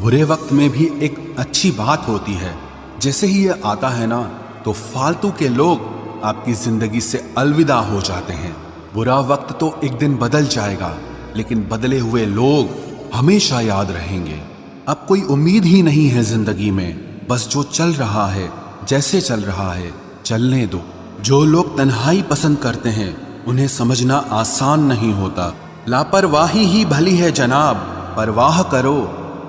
बुरे वक्त में भी एक अच्छी बात होती है। जैसे ही ये आता है ना, तो फालतू के लोग आपकी जिंदगी से अलविदा हो जाते हैं। बुरा वक्त तो एक दिन बदल जाएगा, लेकिन बदले हुए लोग हमेशा याद रहेंगे। अब कोई उम्मीद ही नहीं है जिंदगी में, बस जो चल रहा है, जैसे चल रहा है चलने दो। जो लोग तन्हाई पसंद करते हैं उन्हें समझना आसान नहीं होता। लापरवाही ही भली है जनाब, परवाह करो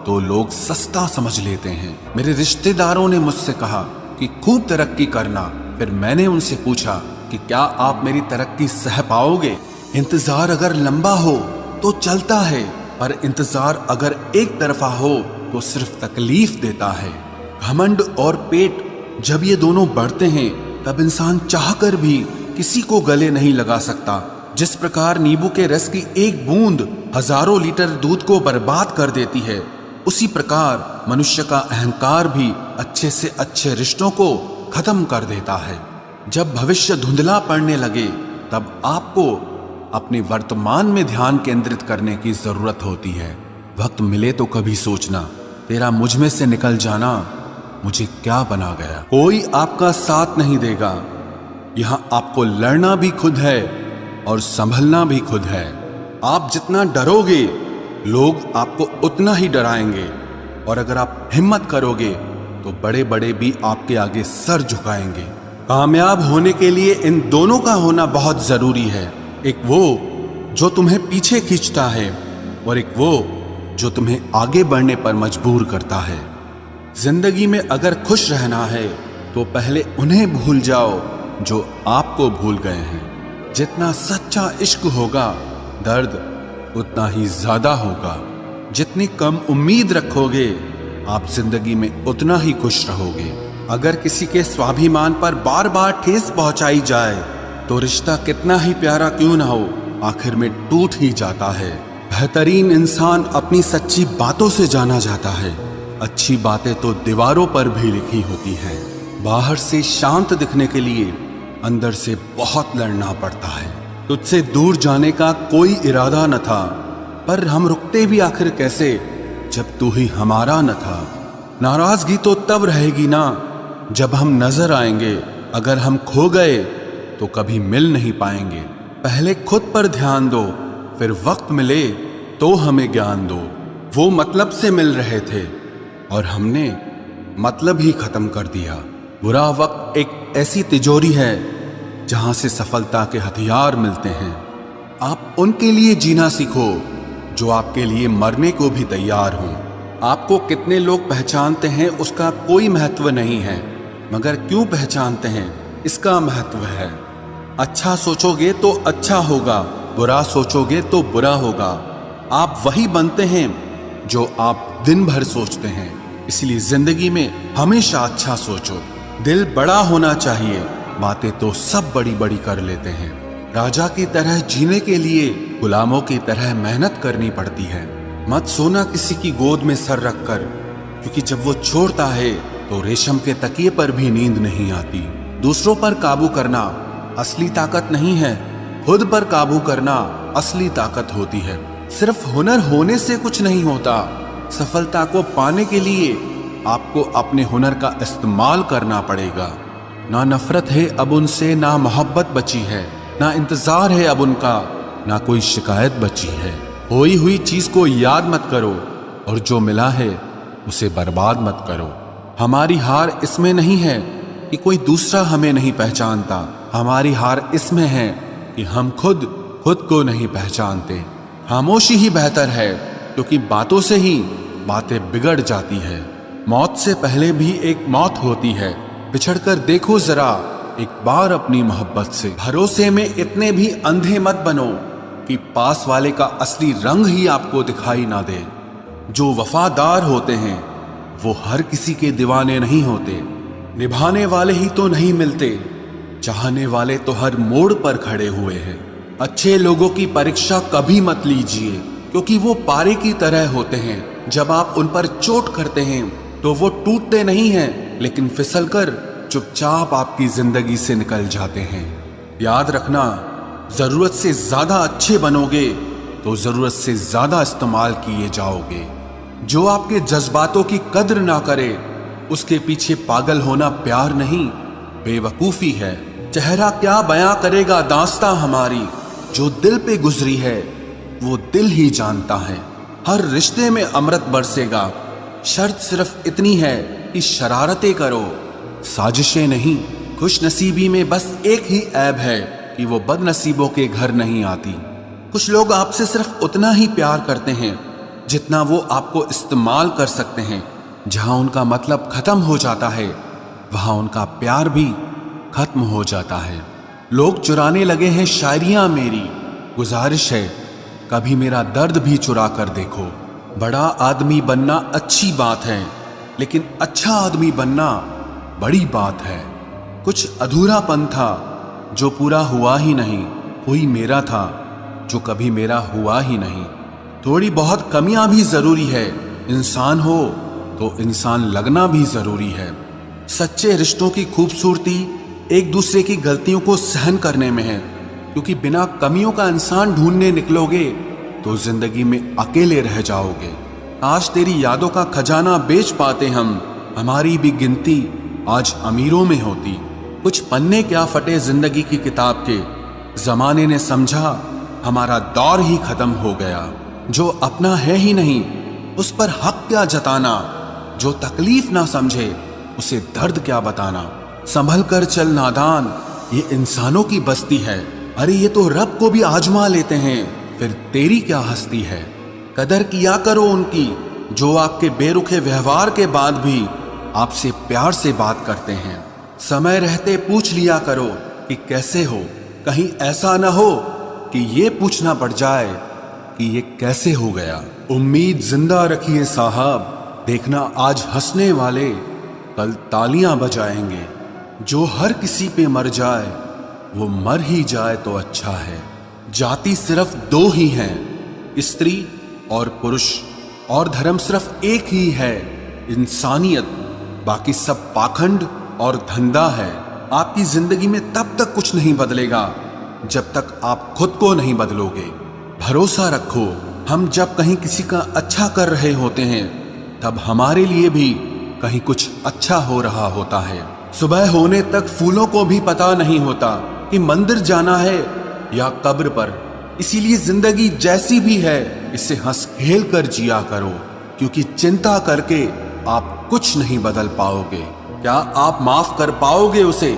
तो लोग सस्ता समझ लेते हैं। मेरे रिश्तेदारों ने मुझसे कहा कि खूब तरक्की करना। फिर मैंने उनसे पूछा कि क्या आप मेरी तरक्की सह पाओगे? इंतजार अगर लंबा हो तो चलता है, पर इंतजार अगर एक तरफा हो तो सिर्फ तकलीफ देता है। घमंड और पेट जब ये दोनों बढ़ते हैं, तब इंसान चाहकर भी किसी को गले नहीं लगा सकता। जिस प्रकार नींबू के रस की एक बूंद हजारों लीटर दूध को बर्बाद कर देती है, उसी प्रकार मनुष्य का अहंकार भी अच्छे से अच्छे रिश्तों को खत्म कर देता है। जब भविष्य धुंधला पड़ने लगे, तब आपको अपने वर्तमान में ध्यान केंद्रित करने की जरूरत होती है। वक्त मिले तो कभी सोचना, तेरा मुझ में से निकल जाना मुझे क्या बना गया। कोई आपका साथ नहीं देगा। यहां आपको लड़ना भी खुद है और संभलना भी खुद है। आप जितना डरोगे, लोग आपको उतना ही डराएंगे, और अगर आप हिम्मत करोगे तो बड़े बड़े भी आपके आगे सर झुकाएंगे। कामयाब होने के लिए इन दोनों का होना बहुत जरूरी है। एक वो जो तुम्हें पीछे खींचता है, और एक वो जो तुम्हें आगे बढ़ने पर मजबूर करता है। जिंदगी में अगर खुश रहना है तो पहले उन्हें भूल जाओ जो आपको भूल गए हैं। जितना सच्चा इश्क होगा, दर्द उतना ही ज्यादा होगा। जितनी कम उम्मीद रखोगे, आप जिंदगी में उतना ही खुश रहोगे। अगर किसी के स्वाभिमान पर बार बार ठेस पहुंचाई जाए, तो रिश्ता कितना ही प्यारा क्यों ना हो, आखिर में टूट ही जाता है। बेहतरीन इंसान अपनी सच्ची बातों से जाना जाता है। अच्छी बातें तो दीवारों पर भी लिखी होती हैं। बाहर से शांत दिखने के लिए अंदर से बहुत लड़ना पड़ता है। तुझसे दूर जाने का कोई इरादा न था, पर हम रुकते भी आखिर कैसे जब तू ही हमारा न था। नाराजगी तो तब रहेगी ना जब हम नजर आएंगे। अगर हम खो गए तो कभी मिल नहीं पाएंगे। पहले खुद पर ध्यान दो, फिर वक्त मिले तो हमें ज्ञान दो। वो मतलब से मिल रहे थे और हमने मतलब ही खत्म कर दिया। बुरा वक्त एक ऐसी तिजोरी है जहां से सफलता के हथियार मिलते हैं। आप उनके लिए जीना सीखो जो आपके लिए मरने को भी तैयार हों। आपको कितने लोग पहचानते हैं उसका कोई महत्व नहीं है, मगर क्यों पहचानते हैं इसका महत्व है। अच्छा सोचोगे तो अच्छा होगा, बुरा सोचोगे तो बुरा होगा। आप वही बनते हैं जो आप दिन भर सोचते हैं। इसलिए जिंदगी में हमेशा अच्छा सोचो। दिल बड़ा होना चाहिए, बातें तो सब बड़ी बड़ी कर लेते हैं। राजा की तरह जीने के लिए गुलामों की तरह मेहनत करनी पड़ती है। मत सोना किसी की गोद में सर रखकर, क्योंकि जब वो छोड़ता है तो रेशम के तकिए पर भी नींद नहीं आती। दूसरों पर काबू करना असली ताकत नहीं है, खुद पर काबू करना असली ताकत होती है। सिर्फ हुनर होने से कुछ नहीं होता। सफलता को पाने के लिए आपको अपने हुनर का इस्तेमाल करना पड़ेगा। ना नफरत है अब उनसे, ना मोहब्बत बची है, ना इंतजार है अब उनका, ना कोई शिकायत बची है। खोई हुई चीज को याद मत करो, और जो मिला है उसे बर्बाद मत करो। हमारी हार इसमें नहीं है कि कोई दूसरा हमें नहीं पहचानता। हमारी हार इसमें है कि हम खुद को नहीं पहचानते। खामोशी ही बेहतर है, क्योंकि बातों से ही बातें बिगड़ जाती है। मौत से पहले भी एक मौत होती है। बिछड़कर देखो जरा एक बार अपनी मोहब्बत से। भरोसे में इतने भी अंधे मत बनो कि पास वाले का असली रंग ही आपको दिखाई ना दे। जो वफादार होते हैं वो हर किसी के दीवाने नहीं होते। निभाने वाले ही तो नहीं मिलते, चाहने वाले तो हर मोड़ पर खड़े हुए हैं। अच्छे लोगों की परीक्षा कभी मत लीजिए, क्योंकि वो पारे की तरह होते हैं। जब आप उन पर चोट करते हैं तो वो टूटते नहीं हैं, लेकिन फिसलकर चुपचाप आपकी जिंदगी से निकल जाते हैं। याद रखना, जरूरत से ज्यादा अच्छे बनोगे तो जरूरत से ज्यादा इस्तेमाल किए जाओगे। जो आपके जज्बातों की कद्र ना करे उसके पीछे पागल होना प्यार नहीं, बेवकूफी है। चेहरा क्या बयां करेगा दास्तां हमारी, जो दिल पे गुजरी है वो दिल ही जानता है। हर रिश्ते में अमृत बरसेगा, शर्त सिर्फ इतनी है कि शरारतें करो, साजिशें नहीं। खुश नसीबी में बस एक ही ऐब है कि वो बदनसीबों के घर नहीं आती। कुछ लोग आपसे सिर्फ उतना ही प्यार करते हैं जितना वो आपको इस्तेमाल कर सकते हैं। जहां उनका मतलब खत्म हो जाता है वहां उनका प्यार भी खत्म हो जाता है। लोग चुराने लगे हैं शायरियां मेरी, गुजारिश है कभी मेरा दर्द भी चुरा कर देखो। बड़ा आदमी बनना अच्छी बात है, लेकिन अच्छा आदमी बनना बड़ी बात है। कुछ अधूरापन था जो पूरा हुआ ही नहीं, कोई मेरा था जो कभी मेरा हुआ ही नहीं। थोड़ी बहुत कमियां भी जरूरी है, इंसान हो तो इंसान लगना भी जरूरी है। सच्चे रिश्तों की खूबसूरती एक दूसरे की गलतियों को सहन करने में है, क्योंकि बिना कमियों का इंसान ढूंढने निकलोगे तो जिंदगी में अकेले रह जाओगे। आज तेरी यादों का खजाना बेच पाते हम, हमारी भी गिनती आज अमीरों में होती। कुछ पन्ने क्या फटे जिंदगी की किताब के, जमाने ने समझा हमारा दौर ही खत्म हो गया। जो अपना है ही नहीं उस पर हक क्या जताना, जो तकलीफ ना समझे उसे दर्द क्या बताना। संभल कर चल नादान, ये इंसानों की बस्ती है। अरे ये तो रब को भी आजमा लेते हैं, फिर तेरी क्या हस्ती है। कदर किया करो उनकी जो आपके बेरुखे व्यवहार के बाद भी आपसे प्यार से बात करते हैं। समय रहते पूछ लिया करो कि कैसे हो, कहीं ऐसा ना हो कि ये पूछना पड़ जाए कि ये कैसे हो गया। उम्मीद जिंदा रखिए साहब, देखना आज हंसने वाले कल तालियां बजाएंगे। जो हर किसी पे मर जाए वो मर ही जाए तो अच्छा है। जाति सिर्फ दो ही हैं, स्त्री और पुरुष, और धर्म सिर्फ एक ही है, इंसानियत। बाकी सब पाखंड और धंधा है। आपकी जिंदगी में तब तक कुछ नहीं बदलेगा जब तक आप खुद को नहीं बदलोगे। भरोसा रखो, हम जब कहीं किसी का अच्छा कर रहे होते हैं तब हमारे लिए भी कहीं कुछ अच्छा हो रहा होता है। सुबह होने तक फूलों को भी पता नहीं होता कि मंदिर जाना है या कब्र पर। इसीलिए जिंदगी जैसी भी है इसे हंस खेल कर जिया करो, क्योंकि चिंता करके आप कुछ नहीं बदल पाओगे। क्या आप माफ कर पाओगे उसे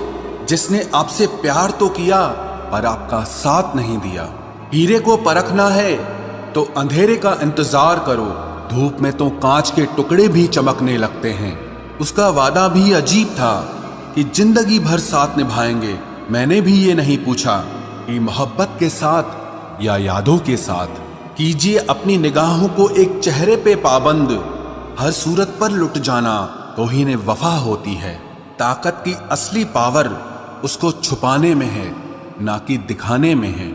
जिसने आपसे प्यार तो किया पर आपका साथ नहीं दिया। हीरे को परखना है तो अंधेरे का इंतजार करो, धूप में तो कांच के टुकड़े भी चमकने लगते हैं। उसका वादा भी अजीब था कि जिंदगी भर साथ निभाएंगे। मैंने भी ये नहीं पूछा कि मोहब्बत के साथ या यादों के साथ। कीजिए अपनी निगाहों को एक चेहरे पे पाबंद, हर सूरत पर लुट जाना तौहीन वफा होती है। ताकत की असली पावर उसको छुपाने में है, ना कि दिखाने में है।